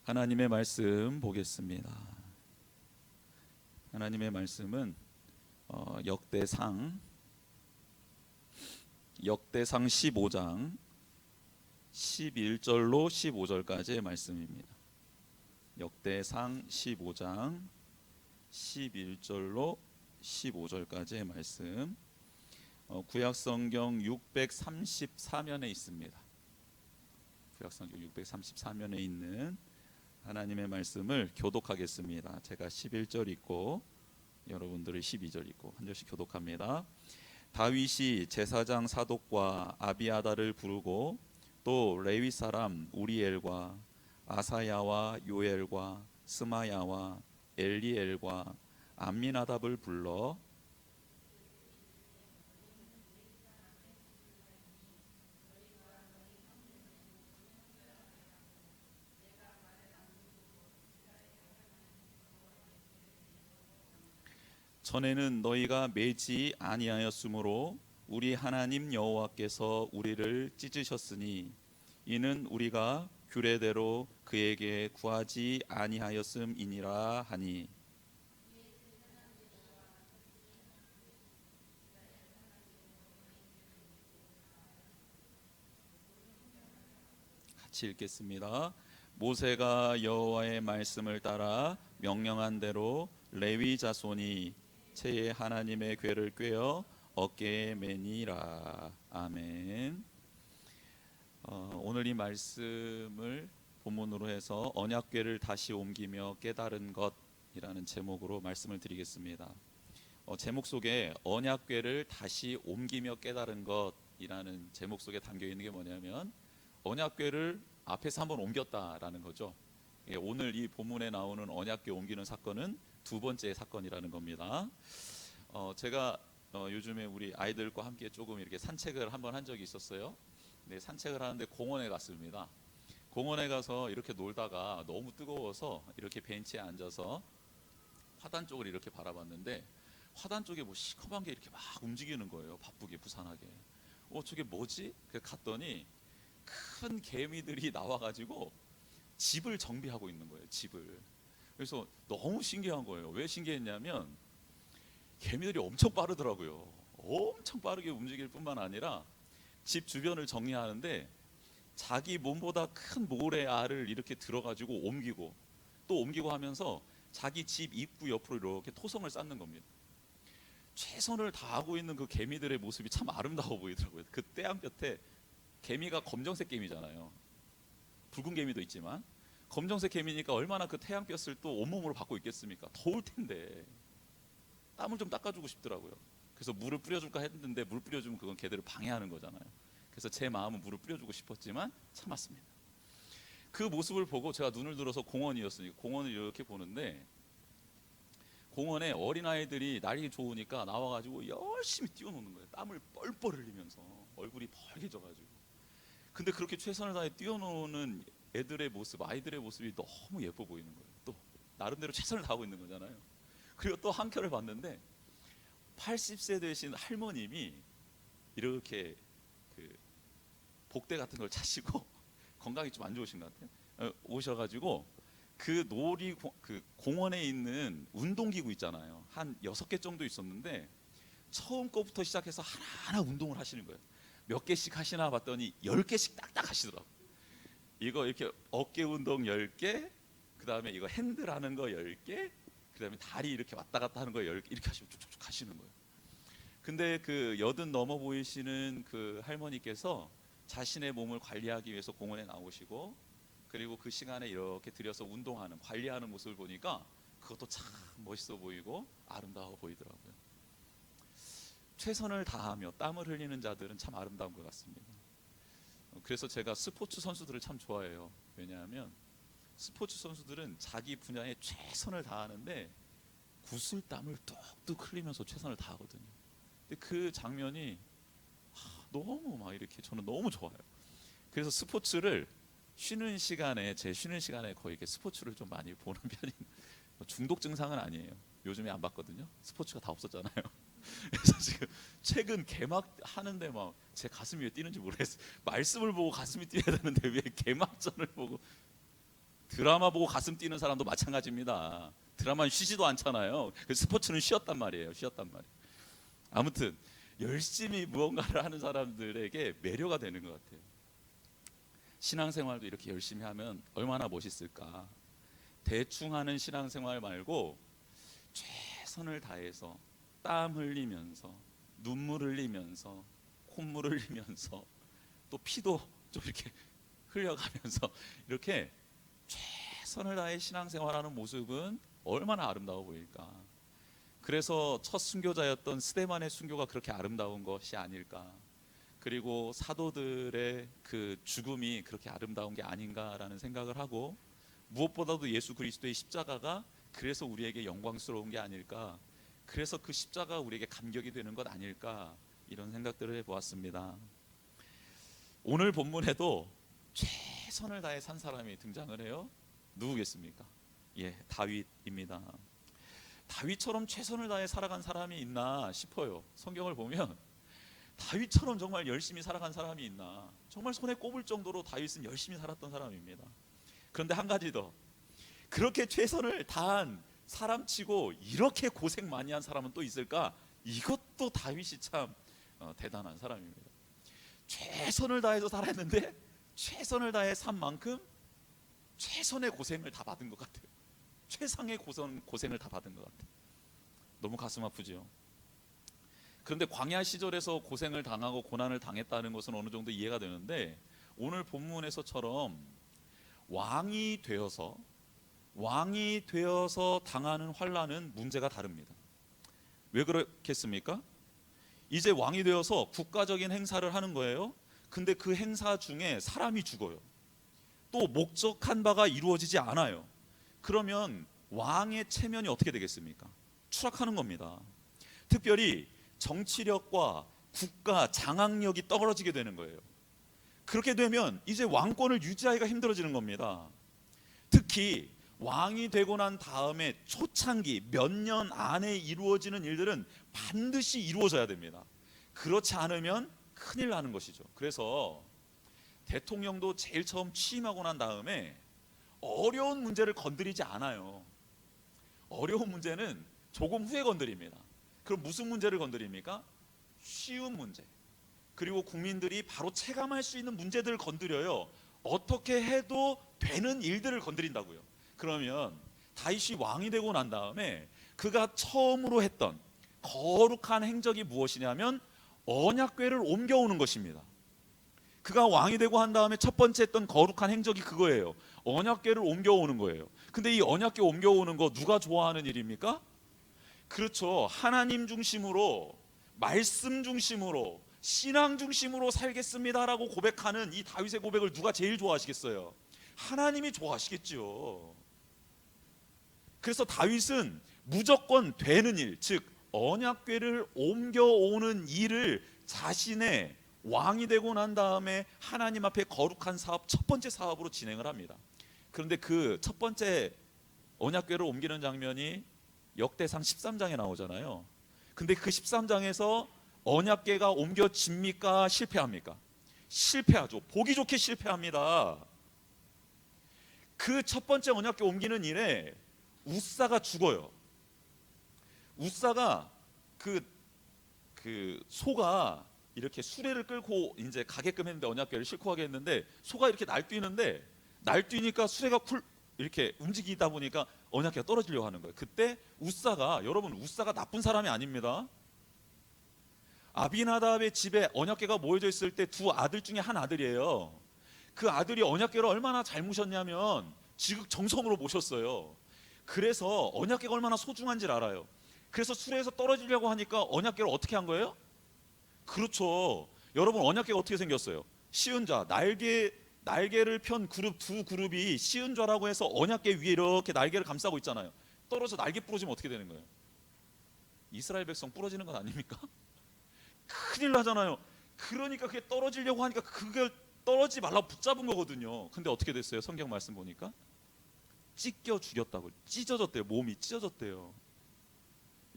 하나님의 말씀 보겠습니다. 하나님의 말씀은 역대상 15장 11절로 15절까지의 말씀입니다. 역대상 15장 11절로 15절까지의 말씀, 구약성경 634면에 있습니다. 구약성경 634면에 있는 하나님의 말씀을 교독하겠습니다. 제가 11절 읽고 여러분들이 12절 읽고 한 절씩 교독합니다. 다윗이 제사장 사독과 아비아다를 부르고 또 레위 사람 우리엘과 아사야와 요엘과 스마야와 엘리엘과 암미나답을 불러 전에는 너희가 매지 아니하였으므로 우리 하나님 여호와께서 우리를 찢으셨으니 이는 우리가 규례대로 그에게 구하지 아니하였음이니라 하니, 같이 읽겠습니다. 모세가 여호와의 말씀을 따라 명령한 대로 레위 자손이 채의 하나님의 궤를 꿰어 어깨에 매니라. 아멘. 오늘 이 말씀을 본문으로 해서 언약궤를 다시 옮기며 깨달은 것이라는 제목으로 말씀을 드리겠습니다. 제목 속에 언약궤를 다시 옮기며 깨달은 것이라는 제목 속에 담겨 있는 게 뭐냐면 언약궤를 앞에서 한번 옮겼다라는 거죠. 오늘 이 본문에 나오는 언약궤 옮기는 사건은 두 번째 사건이라는 겁니다. 제가 요즘에 우리 아이들과 함께 조금 이렇게 산책을 한번 한 적이 있었어요. 네, 산책을 하는데 공원에 갔습니다. 공원에 가서 이렇게 놀다가 너무 뜨거워서 이렇게 벤치에 앉아서 화단 쪽을 이렇게 바라봤는데 화단 쪽에 뭐 시커먼 게 이렇게 막 움직이는 거예요. 바쁘게 부산하게. 저게 뭐지? 갔더니 큰 개미들이 나와가지고 집을 정비하고 있는 거예요. 집을. 그래서 너무 신기한 거예요. 왜 신기했냐면 개미들이 엄청 빠르더라고요. 엄청 빠르게 움직일 뿐만 아니라 집 주변을 정리하는데 자기 몸보다 큰 모래알을 이렇게 들어가지고 옮기고 또 옮기고 하면서 자기 집 입구 옆으로 이렇게 토성을 쌓는 겁니다. 최선을 다하고 있는 그 개미들의 모습이 참 아름다워 보이더라고요. 그 떼양볕에 개미가 검정색 개미잖아요. 붉은 개미도 있지만 검정색 개미니까 얼마나 그 태양볕을 또 온몸으로 받고 있겠습니까? 더울 텐데 땀을 좀 닦아주고 싶더라고요. 그래서 물을 뿌려줄까 했는데 물 뿌려주면 그건 개들을 방해하는 거잖아요. 그래서 제 마음은 물을 뿌려주고 싶었지만 참았습니다. 그 모습을 보고 제가 눈을 들어서 공원이었으니까 공원을 이렇게 보는데 공원에 어린아이들이 날이 좋으니까 나와가지고 열심히 뛰어노는 거예요. 땀을 뻘뻘 흘리면서 얼굴이 벌개져가지고. 근데 그렇게 최선을 다해 뛰어노는 애들의 모습, 아이들의 모습이 너무 예뻐 보이는 거예요. 또 나름대로 최선을 다하고 있는 거잖아요. 그리고 또 한켠을 봤는데 80세 되신 할머님이 이렇게 그 복대 같은 걸 차시고 건강이 좀 안 좋으신 것 같아요. 오셔가지고 그 공원에 있는 운동기구 있잖아요. 한 6개 정도 있었는데 처음 거부터 시작해서 하나하나 운동을 하시는 거예요. 몇 개씩 하시나 봤더니 10개씩 딱딱 하시더라고요. 이거 이렇게 어깨 운동 10개, 그 다음에 이거 핸들 하는 거 10개, 그 다음에 다리 이렇게 왔다 갔다 하는 거 10개, 이렇게 하시면 쭉쭉쭉 하시는 거예요. 근데 그 80 넘어 보이시는 그 할머니께서 자신의 몸을 관리하기 위해서 공원에 나오시고 그리고 그 시간에 이렇게 들여서 운동하는, 관리하는 모습을 보니까 그것도 참 멋있어 보이고 아름다워 보이더라고요. 최선을 다하며 땀을 흘리는 자들은 참 아름다운 것 같습니다. 그래서 제가 스포츠 선수들을 참 좋아해요. 왜냐하면 스포츠 선수들은 자기 분야에 최선을 다하는데 구슬땀을 뚝뚝 흘리면서 최선을 다하거든요. 근데 그 장면이 너무 막 이렇게 저는 너무 좋아요. 그래서 스포츠를 쉬는 시간에, 제 쉬는 시간에 거의 이렇게 스포츠를 좀 많이 보는 편입니다. 중독 증상은 아니에요. 요즘에 안 봤거든요. 스포츠가 다 없었잖아요. 그래서 지금 최근 개막 하는데 막 제 가슴이 왜 뛰는지 모르겠어요. 말씀을 보고 가슴이 뛰어야 되는데 왜 개막전을 보고. 드라마 보고 가슴 뛰는 사람도 마찬가지입니다. 드라마는 쉬지도 않잖아요. 스포츠는 쉬었단 말이에요. 아무튼 열심히 무언가를 하는 사람들에게 매료가 되는 것 같아요. 신앙생활도 이렇게 열심히 하면 얼마나 멋있을까. 대충 하는 신앙생활 말고 최선을 다해서 땀 흘리면서 눈물 흘리면서 콧물 흘리면서 또 피도 좀 이렇게 흘려가면서 이렇게 최선을 다해 신앙생활하는 모습은 얼마나 아름다워 보일까. 그래서 첫 순교자였던 스데반의 순교가 그렇게 아름다운 것이 아닐까. 그리고 사도들의 그 죽음이 그렇게 아름다운 게 아닌가라는 생각을 하고, 무엇보다도 예수 그리스도의 십자가가 그래서 우리에게 영광스러운 게 아닐까, 그래서 그 십자가가 우리에게 감격이 되는 것 아닐까, 이런 생각들을 해보았습니다. 오늘 본문에도 최선을 다해 산 사람이 등장을 해요. 누구겠습니까? 다윗입니다. 다윗처럼 최선을 다해 살아간 사람이 있나 싶어요. 성경을 보면 다윗처럼 정말 열심히 살아간 사람이 있나, 정말 손에 꼽을 정도로 다윗은 열심히 살았던 사람입니다. 그런데 한 가지 더, 그렇게 최선을 다한 사람치고 이렇게 고생 많이 한 사람은 또 있을까? 이것도 다윗이 참 대단한 사람입니다. 최선을 다해서 살았는데 최선을 다해 산 만큼 최선의 고생을 다 받은 것 같아요. 최상의 고생을 다 받은 것 같아요. 너무 가슴 아프죠. 그런데 광야 시절에서 고생을 당하고 고난을 당했다는 것은 어느 정도 이해가 되는데, 오늘 본문에서처럼 왕이 되어서 당하는 환난은 문제가 다릅니다. 왜 그렇겠습니까? 이제 왕이 되어서 국가적인 행사를 하는 거예요. 근데 그 행사 중에 사람이 죽어요. 또 목적한 바가 이루어지지 않아요. 그러면 왕의 체면이 어떻게 되겠습니까? 추락하는 겁니다. 특별히 정치력과 국가 장악력이 떨어지게 되는 거예요. 그렇게 되면 이제 왕권을 유지하기가 힘들어지는 겁니다. 특히 왕이 되고 난 다음에 초창기 몇 년 안에 이루어지는 일들은 반드시 이루어져야 됩니다. 그렇지 않으면 큰일 나는 것이죠. 그래서 대통령도 제일 처음 취임하고 난 다음에 어려운 문제를 건드리지 않아요. 어려운 문제는 조금 후에 건드립니다. 그럼 무슨 문제를 건드립니까? 쉬운 문제, 그리고 국민들이 바로 체감할 수 있는 문제들을 건드려요. 어떻게 해도 되는 일들을 건드린다고요. 그러면 다윗이 왕이 되고 난 다음에 그가 처음으로 했던 거룩한 행적이 무엇이냐면 언약궤를 옮겨오는 것입니다. 그가 왕이 되고 한 다음에 첫 번째 했던 거룩한 행적이 그거예요. 언약궤를 옮겨오는 거예요. 근데 이 언약궤 옮겨오는 거 누가 좋아하는 일입니까? 그렇죠. 하나님 중심으로, 말씀 중심으로, 신앙 중심으로 살겠습니다라고 고백하는 이 다윗의 고백을 누가 제일 좋아하시겠어요? 하나님이 좋아하시겠죠. 그래서 다윗은 무조건 되는 일, 즉 언약궤를 옮겨오는 일을 자신의 왕이 되고 난 다음에 하나님 앞에 거룩한 사업, 첫 번째 사업으로 진행을 합니다. 그런데 그 첫 번째 언약궤를 옮기는 장면이 역대상 13장에 나오잖아요. 근데 그 13장에서 언약궤가 옮겨집니까? 실패합니까? 실패하죠. 보기 좋게 실패합니다. 그 첫 번째 언약궤 옮기는 일에 우사가 죽어요. 우사가 그 소가 이렇게 수레를 끌고 이제 가게끔 했는데, 언약궤를 싣고 가게 했는데 소가 이렇게 날뛰니까 수레가 이렇게 움직이다 보니까 언약궤가 떨어지려고 하는 거예요. 그때 여러분 우사가 나쁜 사람이 아닙니다. 아비나답의 집에 언약궤가 모여져 있을 때 두 아들 중에 한 아들이에요. 그 아들이 언약궤를 얼마나 잘 모셨냐면 지극정성으로 모셨어요. 그래서 언약궤가 얼마나 소중한지를 알아요. 그래서 수레에서 떨어지려고 하니까 언약궤를 어떻게 한 거예요? 그렇죠. 여러분 언약궤가 어떻게 생겼어요? 시은좌, 날개를 편 두 그룹이 시은좌라고 해서 언약궤 위에 이렇게 날개를 감싸고 있잖아요. 떨어져 날개 부러지면 어떻게 되는 거예요? 이스라엘 백성 부러지는 건 아닙니까? 큰일 나잖아요. 그러니까 그게 떨어지려고 하니까 그걸 떨어지지 말라고 붙잡은 거거든요. 근데 어떻게 됐어요? 성경 말씀 보니까 찢겨 죽였다고, 찢어졌대요. 몸이 찢어졌대요.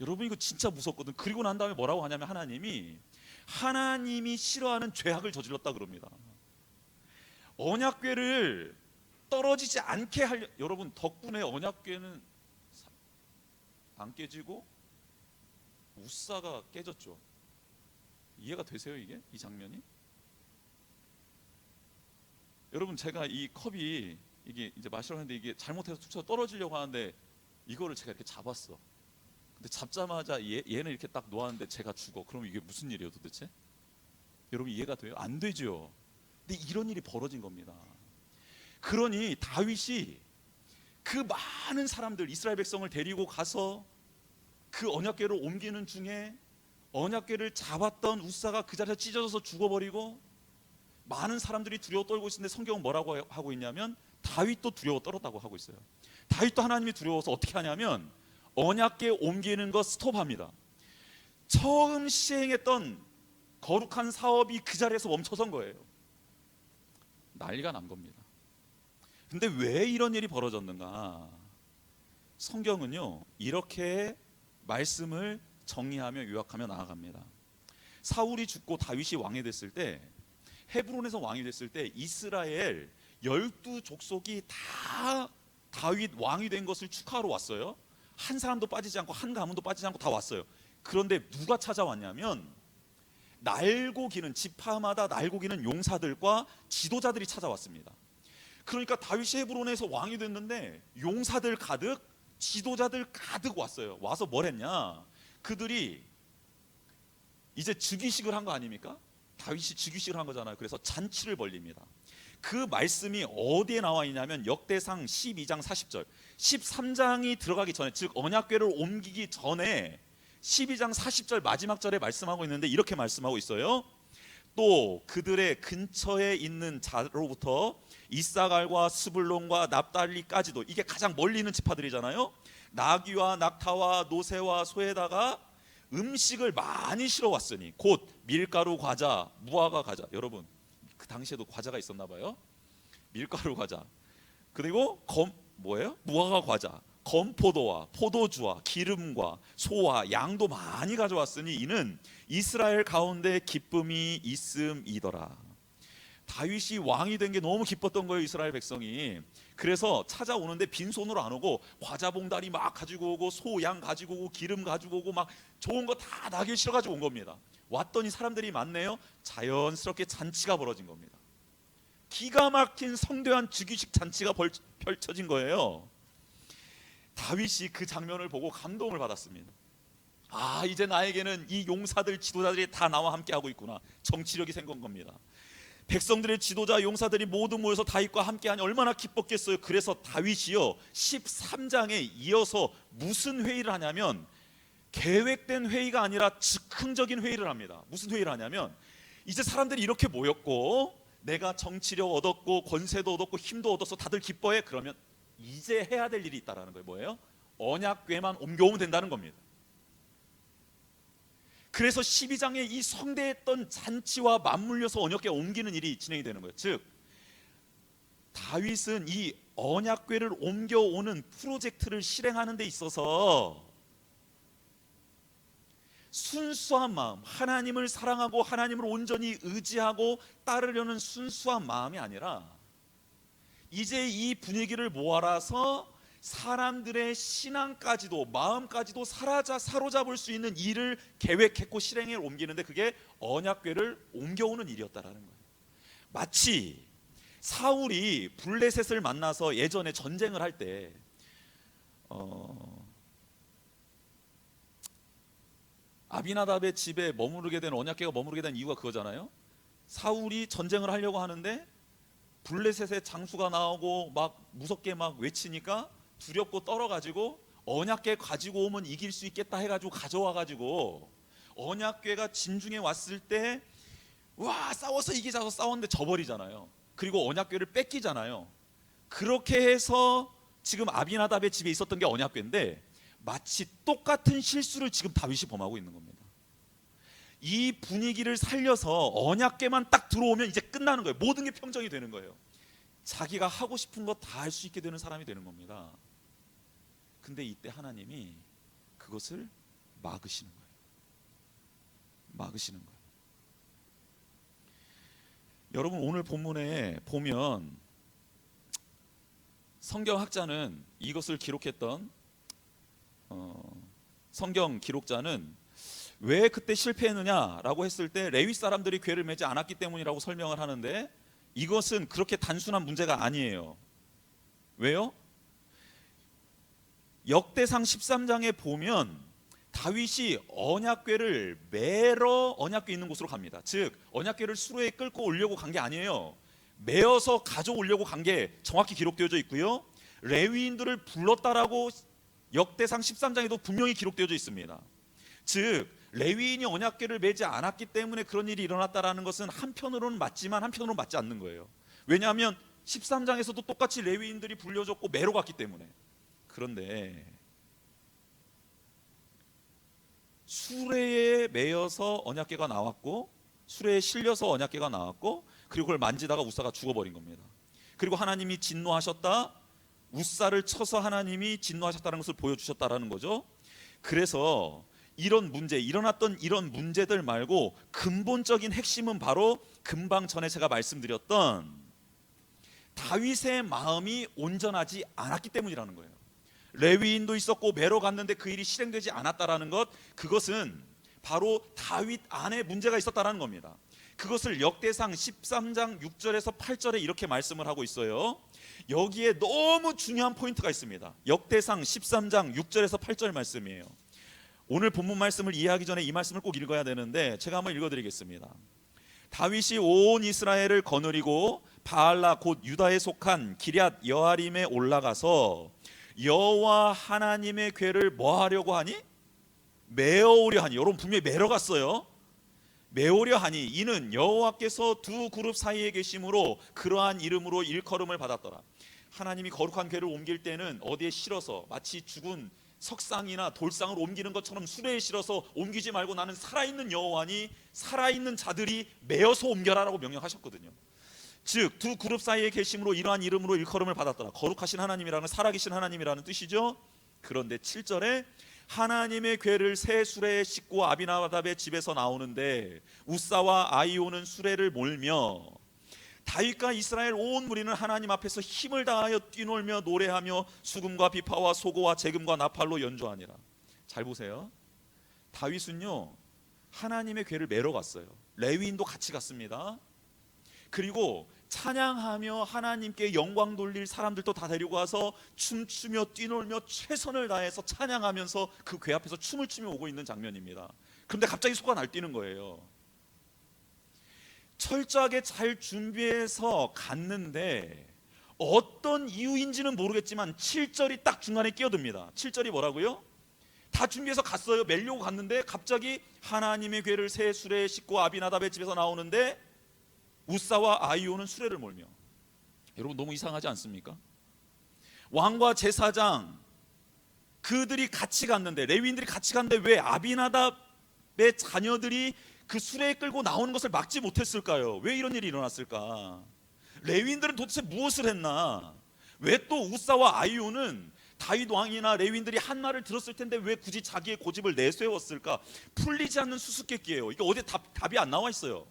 여러분 이거 진짜 무섭거든. 그리고 난 다음에 뭐라고 하냐면 하나님이 싫어하는 죄악을 저질렀다 그럽니다. 언약궤를 떨어지지 않게 하려. 여러분 덕분에 언약궤는 안 깨지고 우사가 깨졌죠. 이해가 되세요? 이 장면이? 여러분 제가 이 컵이 이게 이제 마시려고 하는데 이게 잘못해서 툭 쳐서 떨어지려고 하는데 이거를 제가 이렇게 잡았어. 근데 잡자마자 얘는 이렇게 딱 놓았는데 제가 죽어. 그럼 이게 무슨 일이에요 도대체? 여러분 이해가 돼요? 안 되죠. 근데 이런 일이 벌어진 겁니다. 그러니 다윗이 그 많은 사람들 이스라엘 백성을 데리고 가서 그 언약궤를 옮기는 중에 언약궤를 잡았던 우사가 그 자리에서 찢어져서 죽어버리고 많은 사람들이 두려워 떨고 있는데 성경은 뭐라고 하고 있냐면 다윗도 두려워 떨었다고 하고 있어요. 다윗도 하나님이 두려워서 어떻게 하냐면 언약궤 옮기는 거 스톱합니다. 처음 시행했던 거룩한 사업이 그 자리에서 멈춰선 거예요. 난리가 난 겁니다. 근데 왜 이런 일이 벌어졌는가? 성경은요 이렇게 말씀을 정리하며 요약하며 나아갑니다. 사울이 죽고 다윗이 왕이 됐을 때, 헤브론에서 왕이 됐을 때 이스라엘 12족속이 다 다윗 왕이 된 것을 축하하러 왔어요. 한 사람도 빠지지 않고 한 가문도 빠지지 않고 다 왔어요. 그런데 누가 찾아왔냐면 날고 기는, 지파마다 날고 기는 용사들과 지도자들이 찾아왔습니다. 그러니까 다윗이 헤브론에서 왕이 됐는데 용사들 가득, 지도자들 가득 왔어요. 와서 뭘 했냐? 그들이 이제 즉위식을 한 거 아닙니까? 다윗이 즉위식을 한 거잖아요. 그래서 잔치를 벌립니다. 그 말씀이 어디에 나와 있냐면 역대상 12장 40절 13장이 들어가기 전에, 즉 언약궤를 옮기기 전에 12장 40절 마지막 절에 말씀하고 있는데 이렇게 말씀하고 있어요. 또 그들의 근처에 있는 자로부터 이사갈과 스불론과 납달리까지도, 이게 가장 멀리 있는 지파들이잖아요. 나귀와 낙타와 노새와 소에다가 음식을 많이 실어왔으니 곧 밀가루 과자, 무화과 과자. 여러분 그 당시에도 과자가 있었나 봐요. 밀가루 과자, 그리고 무화과 과자, 건포도와 포도주와 기름과 소와 양도 많이 가져왔으니 이는 이스라엘 가운데 기쁨이 있음이더라. 다윗이 왕이 된 게 너무 기뻤던 거예요, 이스라엘 백성이. 그래서 찾아오는데 빈손으로 안 오고 과자 봉다리 막 가지고 오고 소, 양 가지고 오고 기름 가지고 오고 막 좋은 거 다 나귀에 실어 가지고 온 겁니다. 왔더니 사람들이 많네요. 자연스럽게 잔치가 벌어진 겁니다. 기가 막힌 성대한 즉위식 잔치가 펼쳐진 거예요. 다윗이 그 장면을 보고 감동을 받았습니다. 아, 이제 나에게는 이 용사들, 지도자들이 다 나와 함께 하고 있구나. 정치력이 생긴 겁니다. 백성들의 지도자, 용사들이 모두 모여서 다윗과 함께하니 얼마나 기뻤겠어요. 그래서 다윗이요 13장에 이어서 무슨 회의를 하냐면 계획된 회의가 아니라 즉흥적인 회의를 합니다. 무슨 회의를 하냐면 이제 사람들이 이렇게 모였고 내가 정치력 얻었고 권세도 얻었고 힘도 얻었어, 다들 기뻐해. 그러면 이제 해야 될 일이 있다라는 거예요. 뭐예요? 언약궤만 옮겨오면 된다는 겁니다. 그래서 12장에 이 성대했던 잔치와 맞물려서 언약궤 옮기는 일이 진행이 되는 거예요. 즉 다윗은 이 언약궤를 옮겨오는 프로젝트를 실행하는 데 있어서 순수한 마음, 하나님을 사랑하고 하나님을 온전히 의지하고 따르려는 순수한 마음이 아니라 이제 이 분위기를 모아라서 사람들의 신앙까지도 마음까지도 사로잡을 수 있는 일을 계획했고 실행에 옮기는데 그게 언약궤를 옮겨오는 일이었다라는 거예요. 마치 사울이 블레셋을 만나서 예전에 전쟁을 할 때 아비나답의 집에 머무르게 된, 언약궤가 머무르게 된 이유가 그거잖아요. 사울이 전쟁을 하려고 하는데 블레셋의 장수가 나오고 막 무섭게 막 외치니까 두렵고 떨어가지고 언약궤 가지고 오면 이길 수 있겠다 해가지고 가져와가지고 언약궤가 진중에 왔을 때 와 싸워서 이기자고 싸웠는데 져버리잖아요. 그리고 언약궤를 뺏기잖아요. 그렇게 해서 지금 아비나답의 집에 있었던 게 언약궤인데 마치 똑같은 실수를 지금 다윗이 범하고 있는 겁니다. 이 분위기를 살려서 언약궤만 딱 들어오면 이제 끝나는 거예요. 모든 게 평정이 되는 거예요. 자기가 하고 싶은 거 다 할 수 있게 되는 사람이 되는 겁니다. 근데 이때 하나님이 그것을 막으시는 거예요. 막으시는 거예요. 여러분 오늘 본문에 보면 성경학자는 이것을 기록했던 성경 기록자는 왜 그때 실패했느냐라고 했을 때 레위 사람들이 궤를 매지 않았기 때문이라고 설명을 하는데, 이것은 그렇게 단순한 문제가 아니에요. 왜요? 역대상 13장에 보면 다윗이 언약궤를 매러 언약궤 있는 곳으로 갑니다. 즉 언약궤를 수레에 끌고 오려고 간 게 아니에요. 매어서 가져오려고 간 게 정확히 기록되어져 있고요, 레위인들을 불렀다라고 역대상 13장에도 분명히 기록되어져 있습니다. 즉 레위인이 언약궤를 매지 않았기 때문에 그런 일이 일어났다라는 것은 한편으로는 맞지만 한편으로는 맞지 않는 거예요. 왜냐하면 13장에서도 똑같이 레위인들이 불려졌고 매러 갔기 때문에. 그런데 수레에 매여서 언약궤가 나왔고, 수레에 실려서 언약궤가 나왔고, 그리고 그걸 만지다가 우사가 죽어버린 겁니다. 그리고 하나님이 진노하셨다, 우사를 쳐서 하나님이 진노하셨다는 것을 보여주셨다라는 거죠. 그래서 이런 문제, 일어났던 이런 문제들 말고 근본적인 핵심은 바로 금방 전에 제가 말씀드렸던 다윗의 마음이 온전하지 않았기 때문이라는 거예요. 레위인도 있었고 매로 갔는데 그 일이 실행되지 않았다라는 것, 그것은 바로 다윗 안에 문제가 있었다라는 겁니다. 그것을 역대상 13장 6절에서 8절에 이렇게 말씀을 하고 있어요. 여기에 너무 중요한 포인트가 있습니다. 역대상 13장 6절에서 8절 말씀이에요. 오늘 본문 말씀을 이해하기 전에 이 말씀을 꼭 읽어야 되는데 제가 한번 읽어드리겠습니다. 다윗이 온 이스라엘을 거느리고 바알라 곧 유다에 속한 기럇 여아림에 올라가서 여호와 하나님의 궤를 뭐 하려고 하니? 메어오려 하니. 여러분 분명히 메러 갔어요. 메오려 하니 이는 여호와께서 두 그룹 사이에 계심으로 그러한 이름으로 일컬음을 받았더라. 하나님이 거룩한 궤를 옮길 때는 어디에 실어서 마치 죽은 석상이나 돌상을 옮기는 것처럼 수레에 실어서 옮기지 말고 나는 살아있는 여호와니 살아있는 자들이 메어서 옮겨라라고 명령하셨거든요. 즉 두 그룹 사이에 계심으로 이러한 이름으로 일컬음을 받았더라. 거룩하신 하나님이라는, 살아계신 하나님이라는 뜻이죠. 그런데 7절에 하나님의 궤를 새 수레에 싣고 아비나답의 집에서 나오는데 우사와 아이오는 수레를 몰며 다윗과 이스라엘 온 무리는 하나님 앞에서 힘을 다하여 뛰놀며 노래하며 수금과 비파와 소고와 재금과 나팔로 연주하니라. 잘 보세요. 다윗은요 하나님의 궤를 매러 갔어요. 레위인도 같이 갔습니다. 그리고 찬양하며 하나님께 영광 돌릴 사람들도 다 데리고 와서 춤추며 뛰놀며 최선을 다해서 찬양하면서 그 궤 앞에서 춤을 추며 오고 있는 장면입니다. 그런데 갑자기 소가 날뛰는 거예요. 철저하게 잘 준비해서 갔는데 어떤 이유인지는 모르겠지만 7절이 딱 중간에 끼어듭니다. 7절이 뭐라고요? 다 준비해서 갔어요. 매려고 갔는데 갑자기 하나님의 궤를 새 수레에 싣고 아비나답의 집에서 나오는데 우사와 아이오는 수레를 몰며. 여러분 너무 이상하지 않습니까? 왕과 제사장 그들이 같이 갔는데, 레위인들이 같이 갔는데 왜 아비나답의 자녀들이 그 수레에 끌고 나오는 것을 막지 못했을까요? 왜 이런 일이 일어났을까? 레위인들은 도대체 무엇을 했나? 왜 또 우사와 아이오는 다윗 왕이나 레위인들이 한 말을 들었을 텐데 왜 굳이 자기의 고집을 내세웠을까? 풀리지 않는 수수께끼예요. 이게 어디 답이 안 나와 있어요.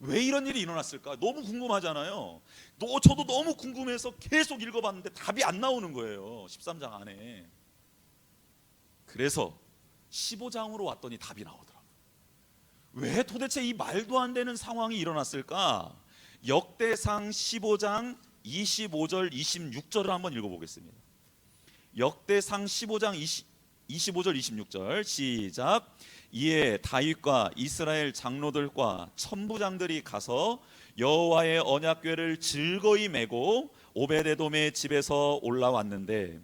왜 이런 일이 일어났을까? 너무 궁금하잖아요. 저도 너무 궁금해서 계속 읽어봤는데 답이 안 나오는 거예요. 13장 안에. 그래서 15장으로 왔더니 답이 나오더라고요. 왜 도대체 이 말도 안 되는 상황이 일어났을까? 역대상 15장 25절 26절을 한번 읽어보겠습니다. 역대상 15장 25절 26절 시작. 이에 다윗과 이스라엘 장로들과 천부장들이 가서 여호와의 언약궤를 즐거이 메고 오베데돔의 집에서 올라왔는데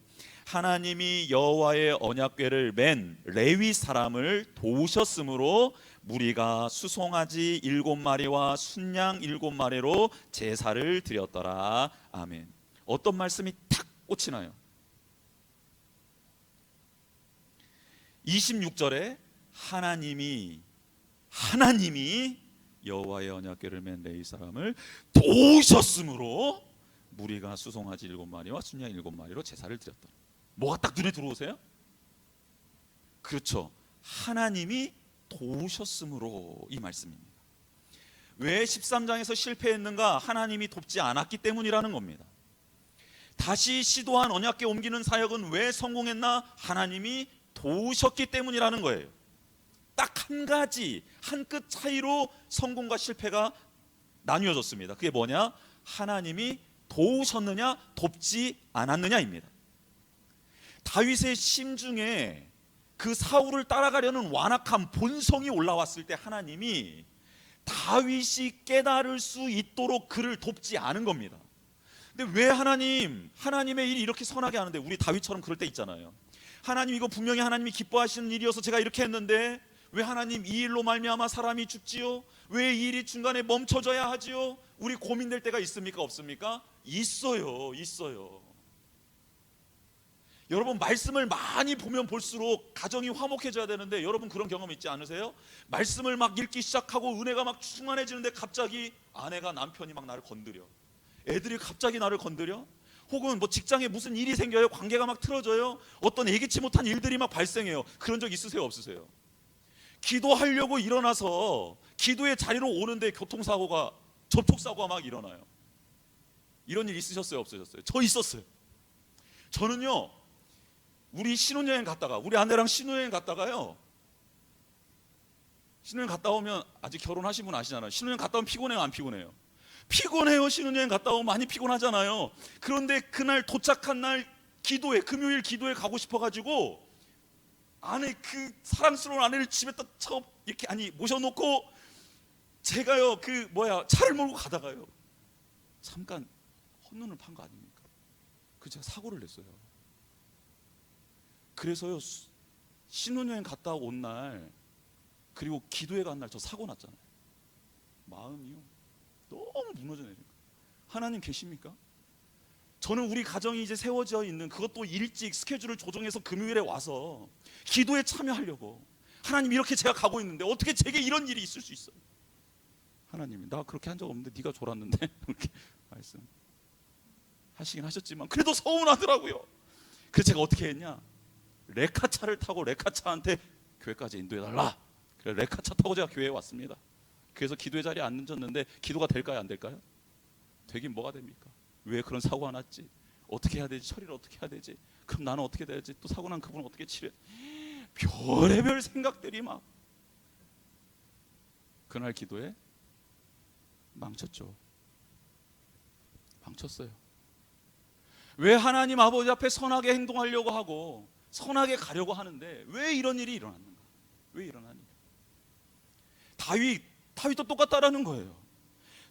하나님이 여호와의 언약궤를 맨 레위 사람을 도우셨으므로 무리가 수송아지 7마리와 순양 7마리로 제사를 드렸더라. 아멘. 어떤 말씀이 탁 꽂히나요? 26절에 하나님이 여호와의 언약궤를 맨 레위 사람을 도우셨으므로 무리가 수송아지 7마리와 순양 7마리로 제사를 드렸다. 뭐가 딱 눈에 들어오세요? 그렇죠. 하나님이 도우셨으므로 이 말씀입니다. 왜 13장에서 실패했는가? 하나님이 돕지 않았기 때문이라는 겁니다. 다시 시도한 언약궤 옮기는 사역은 왜 성공했나? 하나님이 도우셨기 때문이라는 거예요. 딱 한 가지, 한 끗 차이로 성공과 실패가 나뉘어졌습니다. 그게 뭐냐? 하나님이 도우셨느냐, 돕지 않았느냐입니다. 다윗의 심중에 그 사울을 따라가려는 완악한 본성이 올라왔을 때 하나님이 다윗이 깨달을 수 있도록 그를 돕지 않은 겁니다. 근데 왜 하나님의 일이 이렇게 선하게 하는데, 우리 다윗처럼 그럴 때 있잖아요. 하나님, 이거 분명히 하나님이 기뻐하시는 일이어서 제가 이렇게 했는데 왜 하나님 이 일로 말미암아 사람이 죽지요? 왜 이 일이 중간에 멈춰져야 하지요? 우리 고민될 때가 있습니까? 없습니까? 있어요. 여러분, 말씀을 많이 보면 볼수록 가정이 화목해져야 되는데, 여러분 그런 경험 있지 않으세요? 말씀을 막 읽기 시작하고 은혜가 막 충만해지는데 갑자기 아내가, 남편이 막 나를 건드려, 애들이 갑자기 나를 건드려, 혹은 뭐 직장에 무슨 일이 생겨요. 관계가 막 틀어져요. 어떤 예기치 못한 일들이 막 발생해요. 그런 적 있으세요? 없으세요? 기도하려고 일어나서 기도의 자리로 오는데 교통사고가, 접촉사고가 막 일어나요. 이런 일 있으셨어요? 없으셨어요? 저 있었어요. 저는요, 우리 신혼여행 갔다가, 우리 아내랑 신혼여행 갔다가요, 신혼여행 갔다 오면, 아직 결혼하신 분 아시잖아요. 신혼여행 갔다 오면 피곤해요, 안 피곤해요? 피곤해요. 신혼여행 갔다 오면 많이 피곤하잖아요. 그런데 그날 도착한 날 기도회, 금요일 기도회 가고 싶어가지고 아내, 그 사랑스러운 아내를 집에다 이렇게 모셔놓고 제가요, 차를 몰고 가다가요, 잠깐 헛눈을 판 거 아닙니까? 그 제가 사고를 냈어요. 그래서요, 신혼여행 갔다 온 날, 그리고 기도회 간 날 저 사고 났잖아요. 마음이요, 너무 무너져 내린 거예요. 하나님 계십니까? 저는 우리 가정이 이제 세워져 있는, 그것도 일찍 스케줄을 조정해서 금요일에 와서 기도에 참여하려고, 하나님 이렇게 제가 가고 있는데 어떻게 제게 이런 일이 있을 수 있어요? 하나님이, 나 그렇게 한 적 없는데 네가 졸았는데 그렇게 말씀하시긴 하셨지만 그래도 서운하더라고요. 그래서 제가 어떻게 했냐, 레카차를 타고 레카차한테 교회까지 인도해달라. 그래서 레카차 타고 제가 교회에 왔습니다. 그래서 기도의 자리에 앉았는데 기도가 될까요, 안 될까요? 되긴 뭐가 됩니까? 왜 그런 사고가 났지? 어떻게 해야 되지? 처리를 어떻게 해야 되지? 그럼 나는 어떻게 돼야지? 또 사고 난 그분은 어떻게 치료해? 별의별 생각들이 막. 그날 기도에 망쳤죠. 망쳤어요. 왜 하나님 아버지 앞에 선하게 행동하려고 하고 선하게 가려고 하는데 왜 이런 일이 일어났는가? 왜 일어나니? 다윗도 똑같다라는 거예요.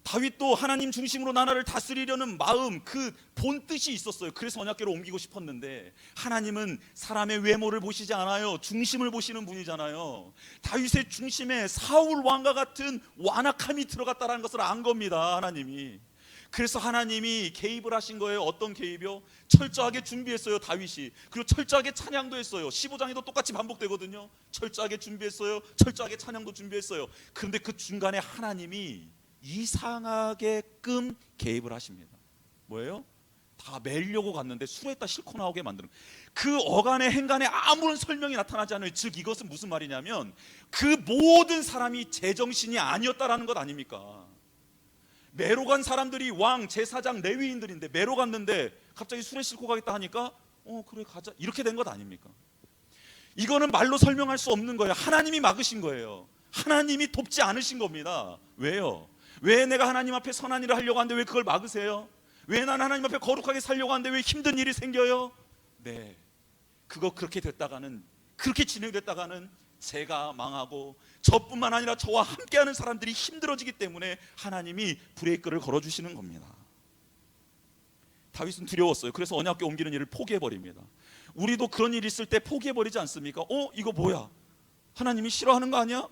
다윗도 하나님 중심으로 나라를 다스리려는 마음, 그 본뜻이 있었어요. 그래서 언약궤로 옮기고 싶었는데, 하나님은 사람의 외모를 보시지 않아요. 중심을 보시는 분이잖아요. 다윗의 중심에 사울 왕과 같은 완악함이 들어갔다는 것을 안 겁니다, 하나님이. 그래서 하나님이 개입을 하신 거예요. 어떤 개입이요? 철저하게 준비했어요, 다윗이. 그리고 철저하게 찬양도 했어요. 15장에도 똑같이 반복되거든요. 철저하게 준비했어요. 철저하게 찬양도 준비했어요. 그런데 그 중간에 하나님이 이상하게끔 개입을 하십니다. 뭐예요? 다 매려고 갔는데 술에다 싣고 나오게 만드는, 그 어간의 행간에 아무런 설명이 나타나지 않아요. 즉 이것은 무슨 말이냐면 그 모든 사람이 제정신이 아니었다라는 것 아닙니까? 매로 간 사람들이 왕, 제사장, 레위인들인데 매로 갔는데 갑자기 술에 싣고 가겠다 하니까 그래 가자, 이렇게 된 것 아닙니까? 이거는 말로 설명할 수 없는 거예요. 하나님이 막으신 거예요. 하나님이 돕지 않으신 겁니다. 왜요? 왜 내가 하나님 앞에 선한 일을 하려고 하는데 왜 그걸 막으세요? 왜 난 하나님 앞에 거룩하게 살려고 하는데 왜 힘든 일이 생겨요? 네, 그거 그렇게 진행됐다가는 제가 망하고 저뿐만 아니라 저와 함께하는 사람들이 힘들어지기 때문에 하나님이 브레이크를 걸어주시는 겁니다. 다윗은 두려웠어요. 그래서 언약궤 옮기는 일을 포기해버립니다. 우리도 그런 일이 있을 때 포기해버리지 않습니까? 이거 뭐야? 하나님이 싫어하는 거 아니야?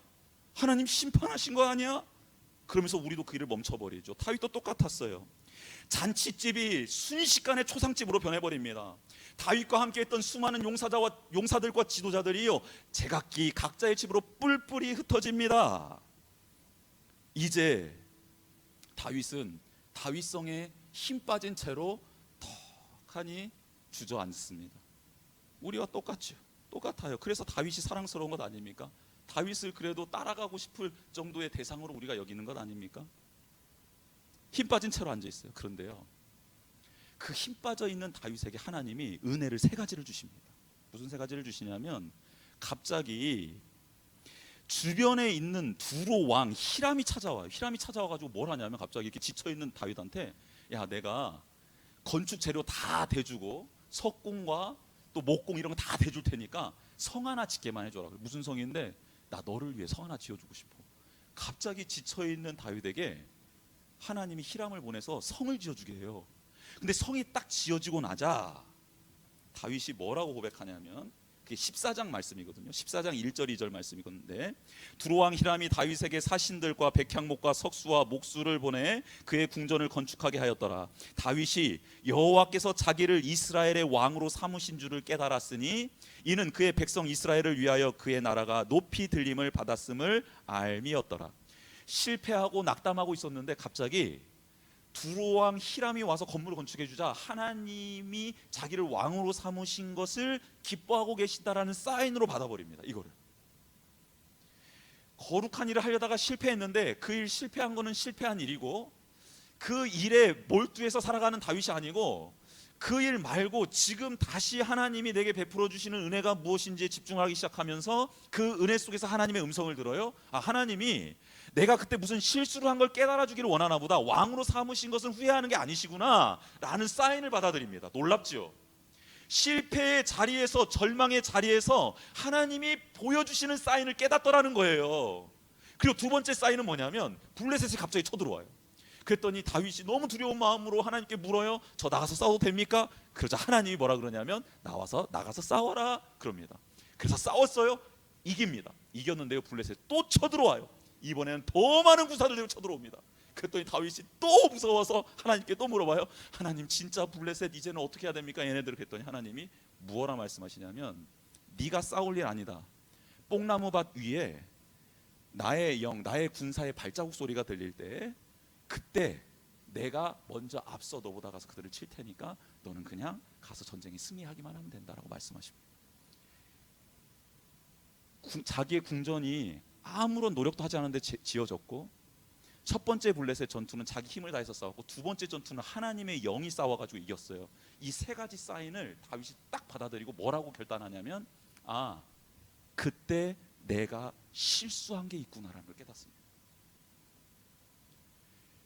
하나님 심판하신 거 아니야? 그러면서 우리도 그 일을 멈춰버리죠. 다윗도 똑같았어요. 잔치집이 순식간에 초상집으로 변해버립니다. 다윗과 함께했던 수많은 용사들과 지도자들이요, 제각기 각자의 집으로 뿔뿔이 흩어집니다. 이제 다윗은 다윗성에 힘 빠진 채로 턱하니 주저앉습니다. 우리와 똑같아요. 그래서 다윗이 사랑스러운 것 아닙니까? 다윗을 그래도 따라가고 싶을 정도의 대상으로 우리가 여기는 것 아닙니까? 힘 빠진 채로 앉아 있어요. 그런데요, 그 힘 빠져 있는 다윗에게 하나님이 은혜를 세 가지를 주십니다. 무슨 세 가지를 주시냐면 갑자기 주변에 있는 두로 왕 히람이 찾아와요. 히람이 찾아와가지고 뭘 하냐면 갑자기 이렇게 지쳐있는 다윗한테 야, 내가 건축 재료 다 대주고 석궁과 또 목공 이런 거 다 대줄 테니까 성 하나 짓게만 해줘라. 무슨 성인데 나 너를 위해 성 하나 지어주고 싶어. 갑자기 지쳐있는 다윗에게 하나님이 히람을 보내서 성을 지어주게 해요. 근데 성이 딱 지어지고 나자 다윗이 뭐라고 고백하냐면 그게 14장 말씀이거든요. 14장 1절 2절 말씀이건데 두로왕 히람이 다윗에게 사신들과 백향목과 석수와 목수를 보내 그의 궁전을 건축하게 하였더라. 다윗이 여호와께서 자기를 이스라엘의 왕으로 삼으신 줄을 깨달았으니 이는 그의 백성 이스라엘을 위하여 그의 나라가 높이 들림을 받았음을 알미였더라. 실패하고 낙담하고 있었는데 갑자기 두로왕 히람이 와서 건물을 건축해 주자 하나님이 자기를 왕으로 삼으신 것을 기뻐하고 계시다라는 사인으로 받아버립니다. 이거를 거룩한 일을 하려다가 실패했는데 그 일 실패한 거는 실패한 일이고 그 일에 몰두해서 살아가는 다윗이 아니고 그 일 말고 지금 다시 하나님이 내게 베풀어 주시는 은혜가 무엇인지에 집중하기 시작하면서 그 은혜 속에서 하나님의 음성을 들어요. 아, 하나님이 내가 그때 무슨 실수를 한 걸 깨달아 주기를 원하나 보다. 왕으로 삼으신 것은 후회하는 게 아니시구나 라는 사인을 받아들입니다. 놀랍지요. 실패의 자리에서 절망의 자리에서 하나님이 보여주시는 사인을 깨닫더라는 거예요. 그리고 두 번째 사인은 뭐냐면 블레셋이 갑자기 쳐들어와요. 그랬더니 다윗이 너무 두려운 마음으로 하나님께 물어요. 저 나가서 싸워도 됩니까? 그러자 하나님이 뭐라 그러냐면 나가서 싸워라 그럽니다. 그래서 싸웠어요. 이깁니다. 이겼는데요, 블레셋 또 쳐들어와요. 이번에는 더 많은 군사들 들고 쳐들어옵니다. 그랬더니 다윗이 또 무서워서 하나님께 또 물어봐요. 하나님, 진짜 블레셋 이제는 어떻게 해야 됩니까? 얘네들. 그랬더니 하나님이 무엇라 말씀하시냐면 네가 싸울 일 아니다. 뽕나무밭 위에 나의 군사의 발자국 소리가 들릴 때 그때 내가 먼저 앞서 너보다 가서 그들을 칠 테니까 너는 그냥 가서 전쟁에 승리하기만 하면 된다라고 말씀하십니다. 자기의 궁전이 아무런 노력도 하지 않았는데 지어졌고, 첫 번째 블레셋 전투는 자기 힘을 다해서 싸웠고, 두 번째 전투는 하나님의 영이 싸워가지고 이겼어요. 이 세 가지 사인을 다윗이 딱 받아들이고 뭐라고 결단하냐면, 아, 그때 내가 실수한 게 있구나라는 걸 깨닫습니다.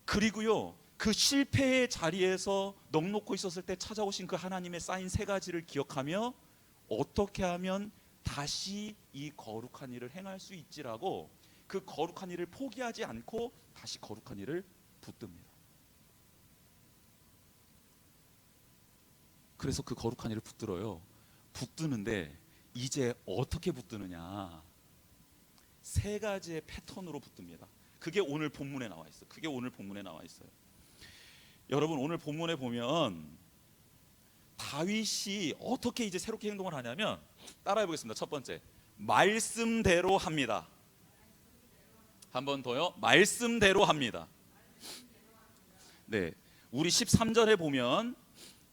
그리고요, 그 실패의 자리에서 넋놓고 있었을 때 찾아오신 그 하나님의 사인 세 가지를 기억하며 어떻게 하면 다시 이 거룩한 일을 행할 수 있지라고 그 거룩한 일을 포기하지 않고 다시 거룩한 일을 붙듭니다. 그래서 그 거룩한 일을 붙들어요. 붙드는데 이제 어떻게 붙드느냐, 세 가지의 패턴으로 붙듭니다. 그게 오늘 본문에 나와 있어요. 여러분, 오늘 본문에 보면 다윗이 어떻게 이제 새롭게 행동을 하냐면, 따라해 보겠습니다. 첫 번째, 말씀대로 합니다. 한 번 더요. 말씀대로 합니다. 네, 우리 13절에 보면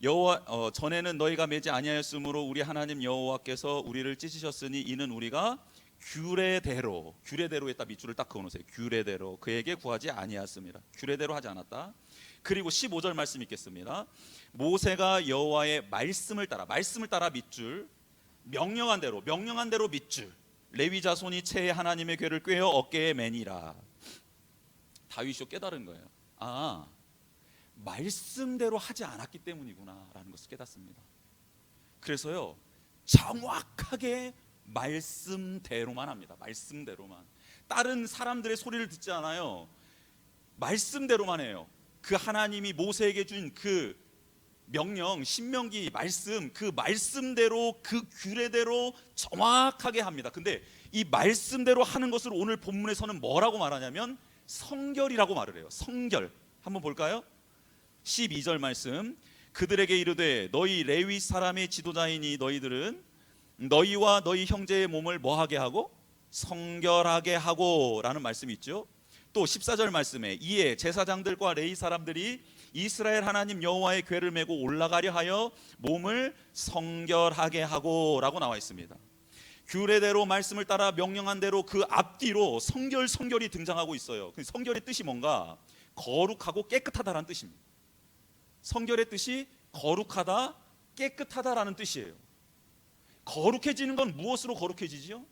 여호와 전에는 너희가 매지 아니하였으므로 우리 하나님 여호와께서 우리를 찢으셨으니 이는 우리가 규례대로에다 밑줄을 딱 그어놓으세요. 규례대로 그에게 구하지 아니하였습니다. 규례대로 하지 않았다. 그리고 15절 말씀 읽겠습니다. 모세가 여호와의 말씀을 따라 밑줄, 명령한 대로 밑줄, 레위 자손이 채에 하나님의 궤를 꿰어 어깨에 매니라. 다윗이 깨달은 거예요. 아, 말씀대로 하지 않았기 때문이구나 라는 것을 깨닫습니다. 그래서요, 정확하게 말씀대로만 합니다. 말씀대로만. 다른 사람들의 소리를 듣지 않아요. 말씀대로만 해요. 그 하나님이 모세에게 준 그 명령, 신명기 말씀, 그 말씀대로, 그 규례대로 정확하게 합니다. 근데 이 말씀대로 하는 것을 오늘 본문에서는 뭐라고 말하냐면 성결이라고 말을 해요. 성결. 한번 볼까요? 12절 말씀. 그들에게 이르되 너희 레위 사람의 지도자이니 너희들은 너희와 너희 형제의 몸을 뭐하게 하고? 성결하게 하고 라는 말씀이 있죠. 또 14절 말씀에 이에 제사장들과 레위 사람들이 이스라엘 하나님 여호와의 궤를 메고 올라가려 하여 몸을 성결하게 하고 라고 나와 있습니다. 규례대로 말씀을 따라 명령한 대로 그 앞뒤로 성결이 등장하고 있어요. 성결의 뜻이 뭔가? 거룩하고 깨끗하다라는 뜻입니다. 성결의 뜻이 거룩하다, 깨끗하다라는 뜻이에요. 거룩해지는 건 무엇으로 거룩해지지요?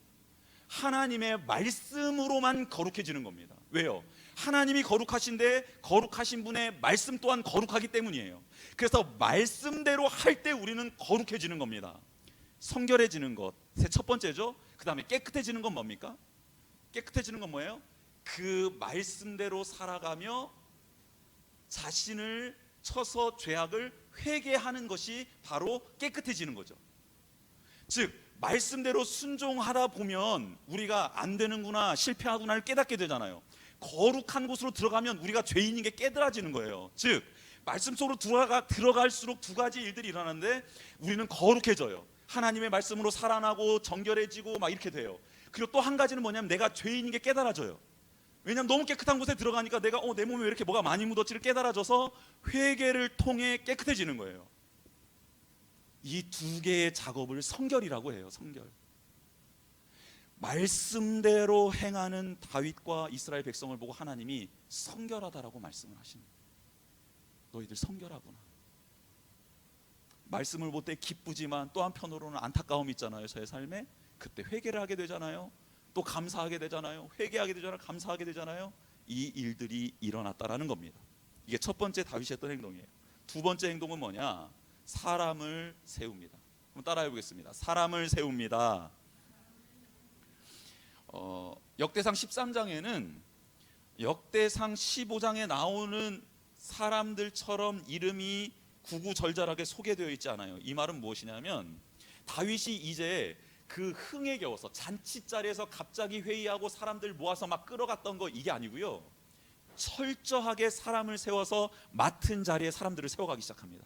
하나님의 말씀으로만 거룩해지는 겁니다. 왜요? 하나님이 거룩하신데 거룩하신 분의 말씀 또한 거룩하기 때문이에요. 그래서 말씀대로 할 때 우리는 거룩해지는 겁니다. 성결해지는 것, 첫 번째죠. 그 다음에 깨끗해지는 건 뭡니까? 깨끗해지는 건 뭐예요? 그 말씀대로 살아가며 자신을 쳐서 죄악을 회개하는 것이 바로 깨끗해지는 거죠. 즉 말씀대로 순종하다 보면 우리가 안 되는구나, 실패하구나를 깨닫게 되잖아요. 거룩한 곳으로 들어가면 우리가 죄인인 게 깨달아지는 거예요. 즉 말씀 속으로 들어갈수록 두 가지 일들이 일어나는데 우리는 거룩해져요. 하나님의 말씀으로 살아나고 정결해지고 막 이렇게 돼요. 그리고 또 한 가지는 뭐냐면 내가 죄인인 게 깨달아져요. 왜냐하면 너무 깨끗한 곳에 들어가니까 내가 내 몸에 왜 이렇게 뭐가 많이 묻었지를 깨달아져서 회개를 통해 깨끗해지는 거예요. 이 두 개의 작업을 성결이라고 해요. 성결. 말씀대로 행하는 다윗과 이스라엘 백성을 보고 하나님이 성결하다라고 말씀을 하십니다. 너희들 성결하구나. 말씀을 볼 때 기쁘지만 또 한편으로는 안타까움이 있잖아요. 저의 삶에 그때 회개를 하게 되잖아요. 또 감사하게 되잖아요. 회개하게 되잖아요. 감사하게 되잖아요. 이 일들이 일어났다라는 겁니다. 이게 첫 번째 다윗이 했던 행동이에요. 두 번째 행동은 뭐냐? 사람을 세웁니다. 한번 따라해 보겠습니다. 사람을 세웁니다. 역대상 13장에는 역대상 15장에 나오는 사람들처럼 이름이 구구절절하게 소개되어 있지 않아요. 이 말은 무엇이냐면 다윗이 이제 그 흥에 겨워서 잔치자리에서 갑자기 회의하고 사람들 모아서 막 끌어갔던 거 이게 아니고요. 철저하게 사람을 세워서 맡은 자리에 사람들을 세워가기 시작합니다.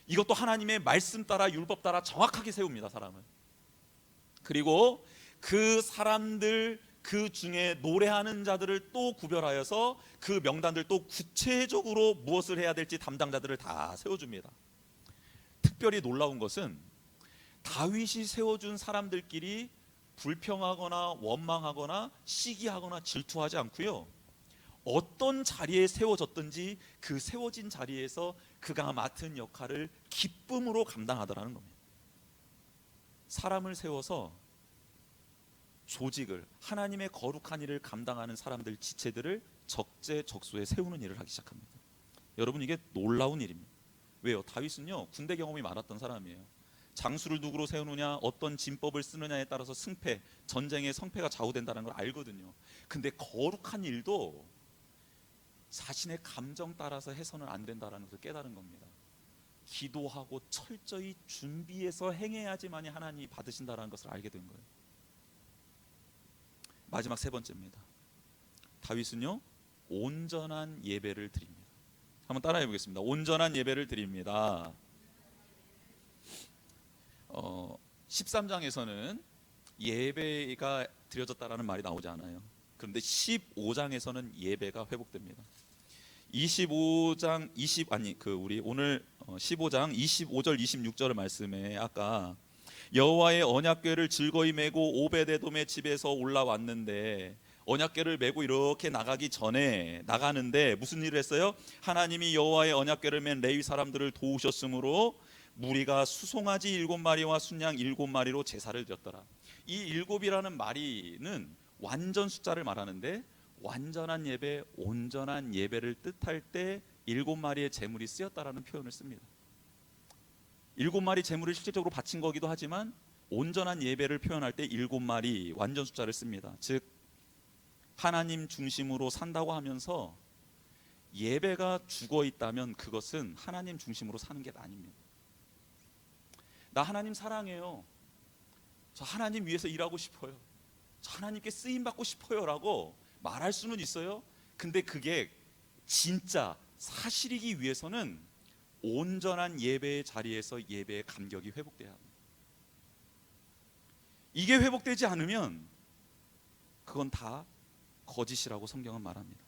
이것도 하나님의 말씀 따라 율법 따라 정확하게 세웁니다. 사람을. 그리고 그 사람들 그 중에 노래하는 자들을 또 구별하여서 그 명단들 또 구체적으로 무엇을 해야 될지 담당자들을 다 세워줍니다. 특별히 놀라운 것은 다윗이 세워준 사람들끼리 불평하거나 원망하거나 시기하거나 질투하지 않고요. 어떤 자리에 세워졌든지 그 세워진 자리에서 그가 맡은 역할을 기쁨으로 감당하더라는 겁니다. 사람을 세워서 조직을, 하나님의 거룩한 일을 감당하는 사람들, 지체들을 적재적소에 세우는 일을 하기 시작합니다. 여러분, 이게 놀라운 일입니다. 왜요? 다윗은요 군대 경험이 많았던 사람이에요. 장수를 누구로 세우느냐, 어떤 진법을 쓰느냐에 따라서 승패, 전쟁의 성패가 좌우된다는 걸 알거든요. 근데 거룩한 일도 자신의 감정 따라서 해서는 안 된다는 것을 깨달은 겁니다. 기도하고 철저히 준비해서 행해야지만이 하나님이 받으신다는 것을 알게 된 거예요. 마지막 세 번째입니다. 다윗은요 온전한 예배를 드립니다. 한번 따라해 보겠습니다. 온전한 예배를 드립니다. 13장에서는 예배가 드려졌다라는 말이 나오지 않아요. 그런데 15장에서는 예배가 회복됩니다. 15장 우리 오늘 15장 25절 26절 말씀에 아까 여호와의 언약궤를 즐거이 메고 오베데돔의 집에서 올라왔는데 언약궤를 메고 이렇게 나가기 전에 나가는데 무슨 일을 했어요? 하나님이 여호와의 언약궤를 맨 레위 사람들을 도우셨으므로 무리가 수송아지 7마리와 순양 7마리로 제사를 드렸더라. 이 7이라는 마리는 완전 숫자를 말하는데 완전한 예배, 온전한 예배를 뜻할 때 7마리의 제물이 쓰였다라는 표현을 씁니다. 7마리 제물을 실질적으로 바친 거기도 하지만 온전한 예배를 표현할 때 7마리 완전 숫자를 씁니다. 즉 하나님 중심으로 산다고 하면서 예배가 죽어 있다면 그것은 하나님 중심으로 사는 게 아닙니다. 나 하나님 사랑해요. 저 하나님 위해서 일하고 싶어요. 저 하나님께 쓰임 받고 싶어요 라고 말할 수는 있어요. 근데 그게 진짜 사실이기 위해서는 온전한 예배의 자리에서 예배의 감격이 회복돼야 합니다. 이게 회복되지 않으면 그건 다 거짓이라고 성경은 말합니다.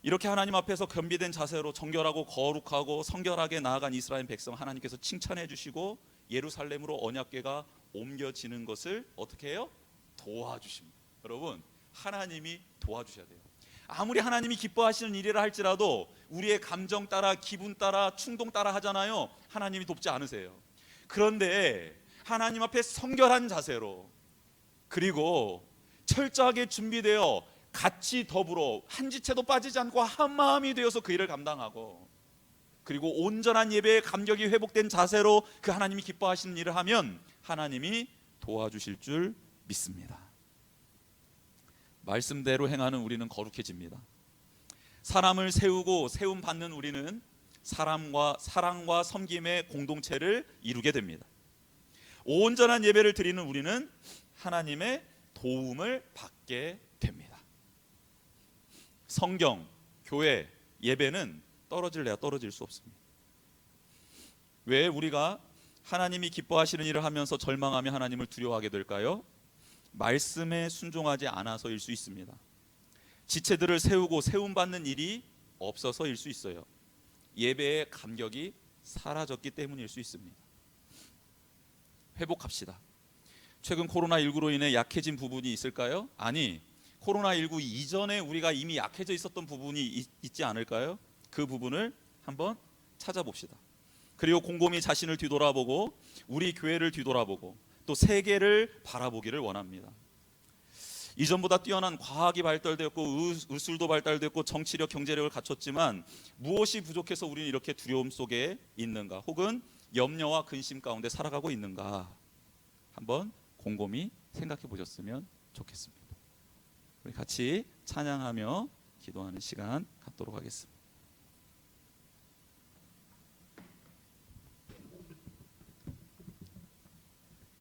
이렇게 하나님 앞에서 겸비된 자세로 정결하고 거룩하고 성결하게 나아간 이스라엘 백성 하나님께서 칭찬해 주시고 예루살렘으로 언약궤가 옮겨지는 것을 어떻게 해요? 도와주십니다. 여러분, 하나님이 도와주셔야 돼요. 아무리 하나님이 기뻐하시는 일이라 할지라도 우리의 감정 따라, 기분 따라, 충동 따라 하잖아요. 하나님이 돕지 않으세요. 그런데 하나님 앞에 성결한 자세로, 그리고 철저하게 준비되어 같이 더불어 한 지체도 빠지지 않고 한 마음이 되어서 그 일을 감당하고, 그리고 온전한 예배의 감격이 회복된 자세로 그 하나님이 기뻐하시는 일을 하면 하나님이 도와주실 줄 믿습니다. 말씀대로 행하는 우리는 거룩해집니다. 사람을 세우고 세움 받는 우리는 사랑과 섬김의 공동체를 이루게 됩니다. 온전한 예배를 드리는 우리는 하나님의 도움을 받게 됩니다. 성경, 교회, 예배는 떨어질래야 떨어질 수 없습니다. 왜 우리가 하나님이 기뻐하시는 일을 하면서 절망하며 하나님을 두려워하게 될까요? 말씀에 순종하지 않아서일 수 있습니다. 지체들을 세우고 세움받는 일이 없어서일 수 있어요. 예배의 감격이 사라졌기 때문일 수 있습니다. 회복합시다. 최근 코로나19로 인해 약해진 부분이 있을까요? 아니, 코로나19 이전에 우리가 이미 약해져 있었던 부분이 있지 않을까요? 그 부분을 한번 찾아봅시다. 그리고 곰곰이 자신을 뒤돌아보고 우리 교회를 뒤돌아보고 또 세계를 바라보기를 원합니다. 이전보다 뛰어난 과학이 발달되었고 의술도 발달되었고 정치력, 경제력을 갖췄지만 무엇이 부족해서 우리는 이렇게 두려움 속에 있는가, 혹은 염려와 근심 가운데 살아가고 있는가, 한번 곰곰이 생각해 보셨으면 좋겠습니다. 우리 같이 찬양하며 기도하는 시간 갖도록 하겠습니다.